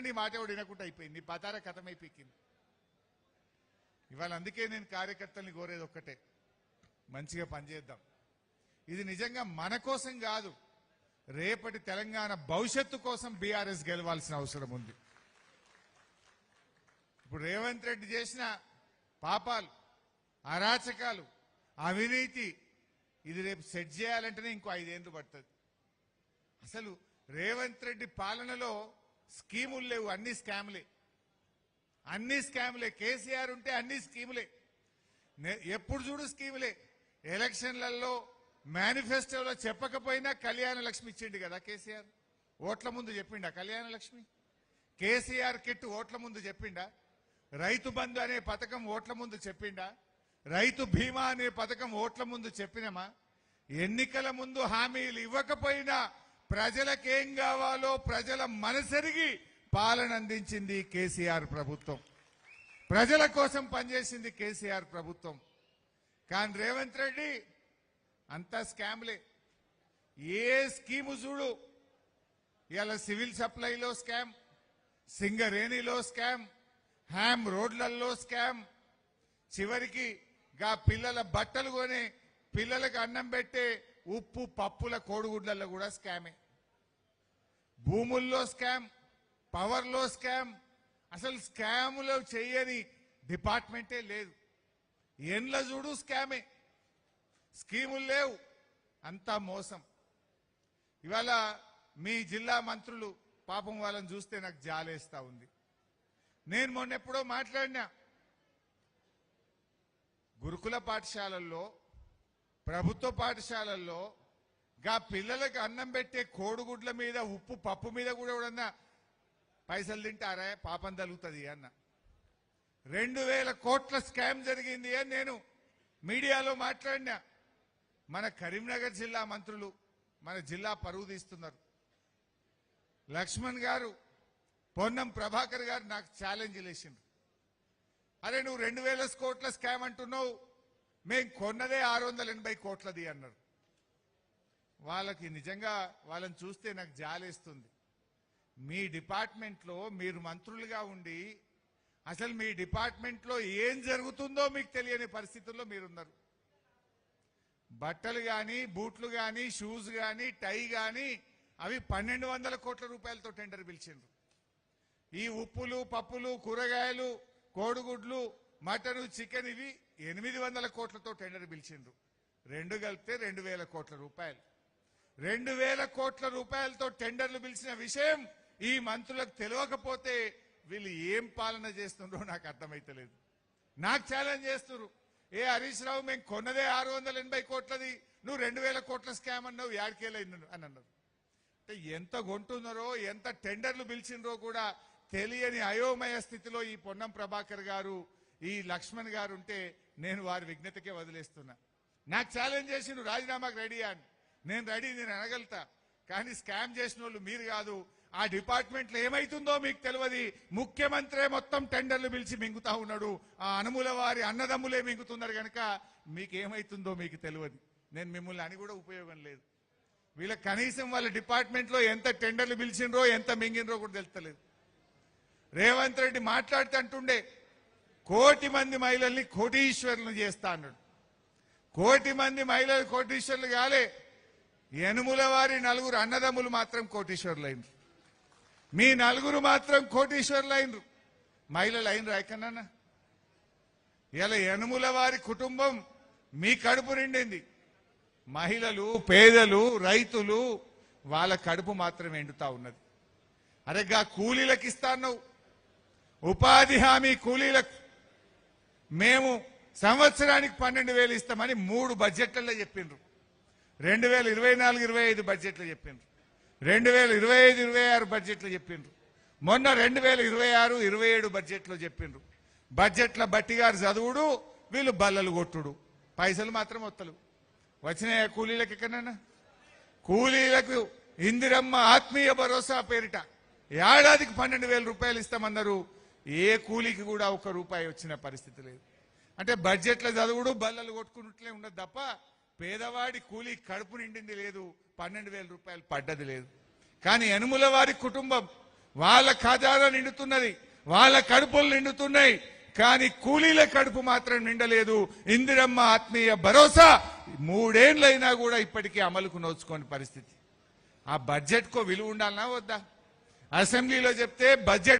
నీ మాట ఎవడు వినకుండా అయిపోయింది, నీ పతార కథమైపోయింది. ఇవాళ అందుకే నేను కార్యకర్తల్ని కోరేది ఒక్కటే, మంచిగా పనిచేద్దాం. ఇది నిజంగా మన కోసం కాదు, రేపటి తెలంగాణ భవిష్యత్తు కోసం బీఆర్ఎస్ గెలవాల్సిన అవసరం ఉంది. ఇప్పుడు రేవంత్ రెడ్డి చేసిన పాపాలు, అరాచకాలు, అవినీతి ఇది రేపు సెట్ చేయాలంటేనే ఇంకో 5 ఏళ్ళు పడుతుంది. అసలు రేవంత్ రెడ్డి పాలనలో స్కీములు లేవు, అన్ని స్కామ్లే, అన్ని స్కామ్లే. కేసీఆర్ ఉంటే అన్ని స్కీములే, ఎప్పుడు చూడు స్కీములే. ఎలక్షన్లలో మేనిఫెస్టోలో చెప్పకపోయినా కళ్యాణ లక్ష్మి ఇచ్చిండు కదా కేసీఆర్. ఓట్ల ముందు చెప్పిండా కళ్యాణ లక్ష్మి? కేసీఆర్ కిట్ ఓట్ల ముందు చెప్పిండా? రైతు బంధు అనే పథకం ఓట్ల ముందు చెప్పిండా? రైతు బీమా అనే పథకం ఓట్ల ముందు చెప్పినమా? ఎన్నికల ముందు హామీలు ఇవ్వకపోయినా ప్రజలకేం కావాలో ప్రజల మనసెరిగి పాలన అందించింది కేసీఆర్ ప్రభుత్వం. ప్రజల కోసం పనిచేసింది కేసీఆర్ ప్రభుత్వం. కానీ రేవంత్ రెడ్డి అంతా స్కామ్లే. ఏ స్కీము చూడు, ఇలా సివిల్ సప్లైలో స్కామ్, సింగరేణిలో స్కామ్, హ్యామ్ రోడ్లలో స్కామ్, చివరికి గా పిల్లల బట్టలు కొని పిల్లలకు అన్నం పెట్టే ఉప్పు పప్పుల కోడిగుడ్లలో కూడా స్కామే. భూముల్లో స్కామ్, పవర్లో స్కామ్. అసలు స్కాములు చేయని డిపార్ట్మెంటే లేదు. ఎండ్ల చూడు స్కామే, స్కీములు లేవు, అంతా మోసం. ఇవాళ మీ జిల్లా మంత్రులు పాపం వాళ్ళని చూస్తే నాకు జాలేస్తా ఉంది. నేను మొన్నెప్పుడో మాట్లాడినా, గురుకుల పాఠశాలల్లో, ప్రభుత్వ పాఠశాలల్లో గా పిల్లలకు అన్నం పెట్టే కోడిగుడ్ల మీద ఉప్పు పప్పు మీద కూడా ఎవడన్నా పైసలు తింటారా? పాపం తగులుతుంది అన్న. 2000 కోట్ల స్కామ్ జరిగింది అని నేను మీడియాలో మాట్లాడినా. మన కరీంనగర్ జిల్లా మంత్రులు మన జిల్లా పరువు తీస్తున్నారు. లక్ష్మణ్ గారు, పొన్నం ప్రభాకర్ గారు నాకు ఛాలెంజ్ చేసిండ్రు. అరే నువ్వు 2000 కోట్ల స్కామ్ అంటున్నావు, మేం కొన్నదే 680 కోట్లది అన్నారు. వాళ్ళకి నిజంగా వాళ్ళని చూస్తే నాకు జాలేస్తుంది. మీ డిపార్ట్మెంట్లో మీరు మంత్రులుగా ఉండి అసలు మీ డిపార్ట్మెంట్లో ఏం జరుగుతుందో మీకు తెలియని పరిస్థితుల్లో మీరున్నారు. బట్టలు కానీ, బూట్లు కానీ, షూస్ కానీ, టై కానీ అవి 1200 కోట్ల రూపాయలతో టెండర్ పిలిచిండ్రు. ఈ ఉప్పులు, పప్పులు, కూరగాయలు, కోడిగుడ్లు, మటను, చికెన్ ఇవి 800 కోట్లతో టెండర్ పిలిచిండ్రు. రెండు కలిపితే 2000 కోట్ల రూపాయలు. 2000 కోట్ల రూపాయలతో టెండర్లు పిలిచిన విషయం ఈ మంత్రులకు తెలియకపోతే వీళ్ళు ఏం పాలన చేస్తుండ్రో నాకు అర్థమైతలేదు. నాకు ఛాలెంజ్ చేస్తున్నారు, ఏ హరీష్ రావు మేము కొన్నదే 680 కోట్లది, నువ్వు 2000 కోట్ల స్కామ్ అన్నావు, యాడికేలైంది అని అన్నారు. అంటే ఎంత కొంటున్నారో, ఎంత టెండర్లు పిలిచిండ్రో కూడా తెలియని అయోమయ స్థితిలో ఈ పొన్నం ప్రభాకర్ గారు, ఈ లక్ష్మణ్ గారు ఉంటే నేను వారి విజ్ఞతకే వదిలేస్తున్నా. నాకు ఛాలెంజ్ చేసిండు రాజీనామాకు రెడీ అని. నేను రెడీ, నేను అనగలుగుతా. కానీ స్కామ్ చేసిన వాళ్ళు మీరు కాదు. ఆ డిపార్ట్మెంట్లో ఏమైతుందో మీకు తెలియదు. ముఖ్యమంత్రి మొత్తం టెండర్లు పిలిచి మింగుతా ఉన్నాడు. ఆ అనుముల వారి అన్నదమ్ములే మింగుతున్నారు కనుక మీకేమైతుందో మీకు తెలియదు. నేను మిమ్మల్ని అని కూడా ఉపయోగం లేదు. వీళ్ళ కనీసం వాళ్ళ డిపార్ట్మెంట్లో ఎంత టెండర్లు పిలిచిండ్రో, ఎంత మింగినరో కూడా తెలుస్తలేదు. రేవంత్ రెడ్డి మాట్లాడితే అంటుండే 1 కోటి మంది మహిళల్ని కోటీశ్వరులను చేస్తా అన్నాడు. 1 కోటి మంది మహిళలు కోటీశ్వరులు కాలే, యనుముల వారి 4 అన్నదమ్ములు మాత్రం కోటీశ్వరులు అయినరు. మీ 4 మాత్రం కోటీశ్వరులు అయినరు. మహిళలు అయినరు ఎక్కడన్నా? ఇలా యనుముల వారి కుటుంబం మీ కడుపు నిండింది. మహిళలు, పేదలు, రైతులు వాళ్ళ కడుపు మాత్రం ఎండుతా ఉన్నది. అరే గా కూలీలకు ఇస్తాను, ఉపాధి హామీ కూలీలకు మేము సంవత్సరానికి 12,000 ఇస్తామని 3 బడ్జెట్లలో చెప్పిండ్రు. 2024-25 బడ్జెట్లో చెప్పిండ్రు, 2025-26 బడ్జెట్లో చెప్పిండ్రు, మొన్న 2026-27 బడ్జెట్లో చెప్పిండ్రు. బడ్జెట్ల బట్టి గారు చదువుడు, వీళ్ళు బల్లలు కొట్టుడు, పైసలు మాత్రం వత్తలు వచ్చినాయా కూలీలకు? ఎక్కడన్నా కూలీలకు ఇందిరమ్మ ఆత్మీయ భరోసా పేరిట ఏడాదికి 12,000 రూపాయలు ఇస్తామన్నారు. ఏ కూలీకి కూడా 1 రూపాయి వచ్చిన పరిస్థితి లేదు. అంటే బడ్జెట్ల చదువుడు, బల్లలు కొట్టుకున్నట్లే ఉండదు తప్ప పేదవాడి కూలీ కడుపు నిండింది లేదు, 12,000 రూపాయలు పడ్డది లేదు. కానీ యనుముల వారి కుటుంబం వాళ్ళ ఖజానా నిండుతున్నది, వాళ్ళ కడుపులు నిండుతున్నాయి. కానీ కూలీల కడుపు మాత్రం నిండలేదు. ఇందిరమ్మ ఆత్మీయ భరోసా 3 ఏళ్లైనా కూడా ఇప్పటికీ అమలుకు నోచుకోని పరిస్థితి. ఆ బడ్జెట్ కో విలువ ఉండాలనా వద్దా? అసెంబ్లీలో చెప్తే బడ్జెట్